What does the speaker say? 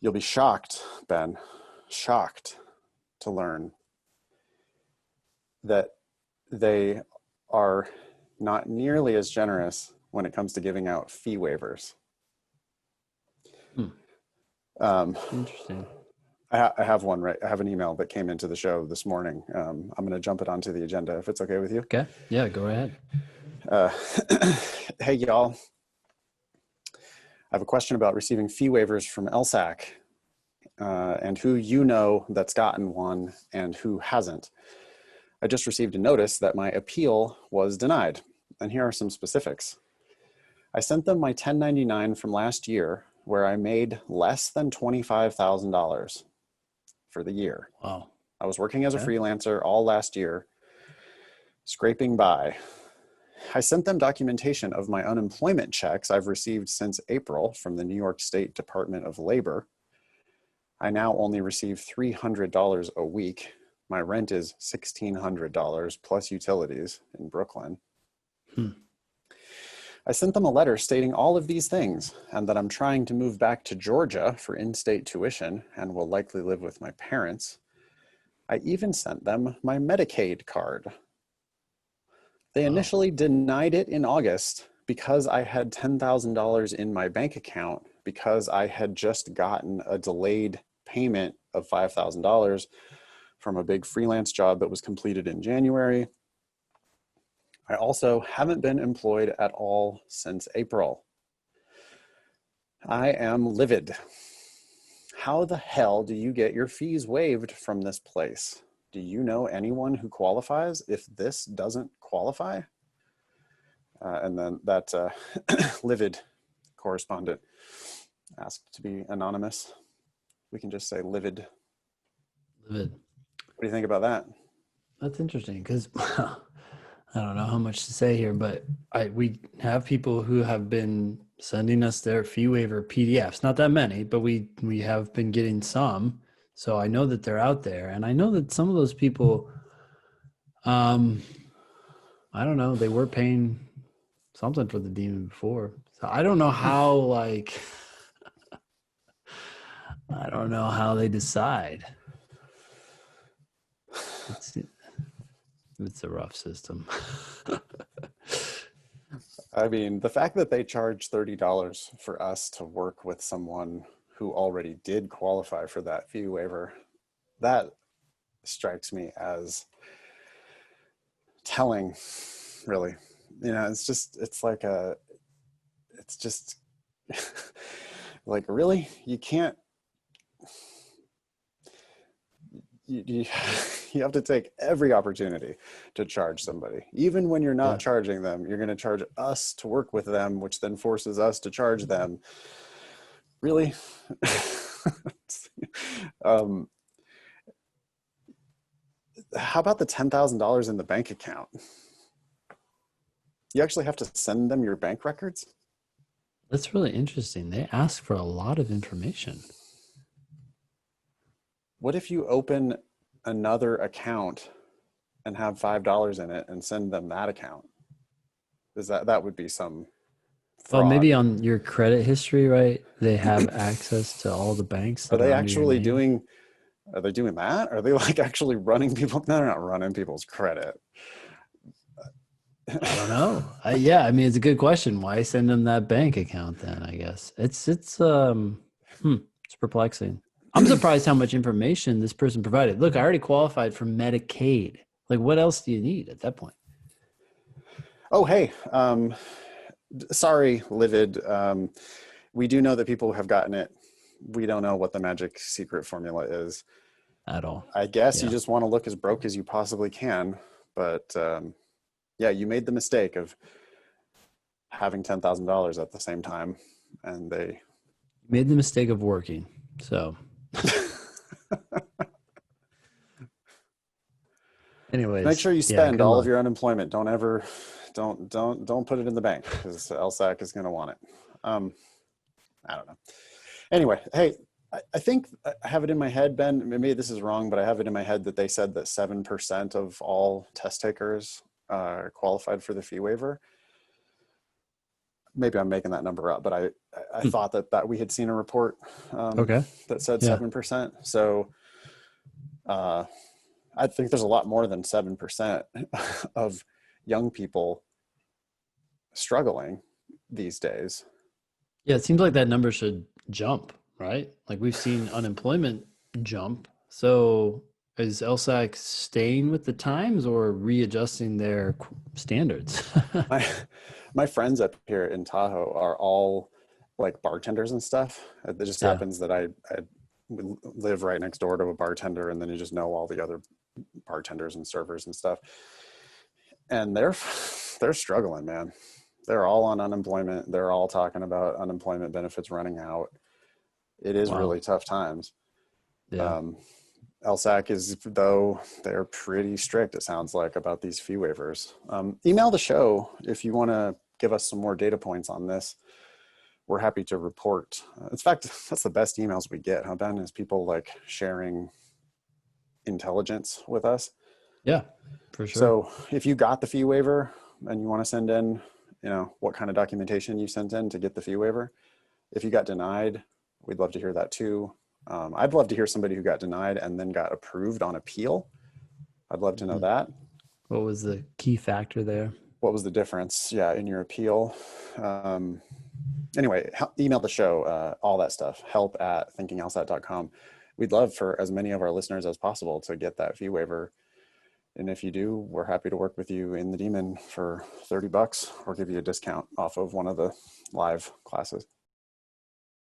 You'll be shocked, Ben, shocked to learn that they are not nearly as generous when it comes to giving out fee waivers. Interesting. I have one, right? I have an email that came into the show this morning. I'm going to jump it onto the agenda if it's okay with you. Okay. Yeah, go ahead. Hey, y'all. I have a question about receiving fee waivers from LSAC and who you know that's gotten one and who hasn't. I just received a notice that my appeal was denied. And here are some specifics. I sent them my 1099 from last year where I made less than $25,000 for the year. Wow. I was working as a freelancer all last year, scraping by. I sent them documentation of my unemployment checks I've received since April from the New York State Department of Labor. I now only receive $300 a week. My rent is $1,600 plus utilities in Brooklyn. I sent them a letter stating all of these things and that I'm trying to move back to Georgia for in-state tuition and will likely live with my parents. I even sent them my Medicaid card. They initially denied it in August because I had $10,000 in my bank account because I had just gotten a delayed payment of $5,000 from a big freelance job that was completed in January. I also haven't been employed at all since April. I am livid. How the hell do you get your fees waived from this place? Do you know anyone who qualifies if this doesn't qualify? And then that livid correspondent asked to be anonymous. We can just say livid. Livid. What do you think about that? That's interesting because I don't know how much to say here, but we have people who have been sending us their fee waiver PDFs. Not that many, but we have been getting some. So I know that they're out there, and I know that some of those people, I don't know, they were paying something for the demon before. So I don't know how, I don't know how they decide. It's a rough system. I mean, the fact that they charge $30 for us to work with someone who already did qualify for that fee waiver, that strikes me as telling, really. You know, it's just like, really? You can't, you have to take every opportunity to charge somebody. Even when you're not charging them, you're going to charge us to work with them, which then forces us to charge them. Really? How about the $10,000 in the bank account? You actually have to send them your bank records? That's really interesting. They ask for a lot of information. What if you open another account and have $5 in it and send them that account? That would be some fraud. Well, maybe on your credit history, right? They have access to all the banks. Are they actually doing? Are they doing that? Are they actually running people? No, they're not running people's credit. I don't know. Yeah, I mean, it's a good question. Why send them that bank account then? I guess it's perplexing. I'm surprised how much information this person provided. Look, I already qualified for Medicaid. What else do you need at that point? Oh, hey, sorry, livid. We do know that people have gotten it. We don't know what the magic secret formula is at all. I guess you just want to look as broke as you possibly can, but yeah, you made the mistake of having $10,000 at the same time, and they made the mistake of working. So, anyways, make sure you spend all of your unemployment. Don't put it in the bank because LSAC is going to want it. I don't know. Anyway, hey, I think I have it in my head, Ben. Maybe this is wrong, but I have it in my head that they said that 7% of all test takers qualified for the fee waiver. maybe I'm making that number up, but I thought that we had seen a report Okay. that said Yeah. 7%. So I think there's a lot more than 7% of young people struggling these days. Yeah, it seems like that number should jump, right? Like we've seen unemployment jump. So is LSAC staying with the times or readjusting their standards? My my friends up here in Tahoe are all like bartenders and stuff. It just Yeah. happens that I live right next door to a bartender, and then you just know all the other bartenders and servers and stuff. And they're struggling, man. They're all on unemployment. They're all talking about unemployment benefits running out. It is Wow. really tough times. Yeah. Um, LSAC is, though, they're pretty strict, it sounds like, about these fee waivers. Email the show if you want to give us some more data points on this. We're happy to report. In fact, that's the best emails we get, huh, Ben? Is people like sharing intelligence with us. Yeah, for sure. So if you got the fee waiver and you want to send in, what kind of documentation you sent in to get the fee waiver. If you got denied, we'd love to hear that too. I'd love to hear somebody who got denied and then got approved on appeal. I'd love to know that. What was the key factor there? What was the difference? Yeah, in your appeal. Anyway, email the show, all that stuff, help@thinkinglsat.com. We'd love for as many of our listeners as possible to get that fee waiver. And if you do, we're happy to work with you in the Demon for $30 or give you a discount off of one of the live classes.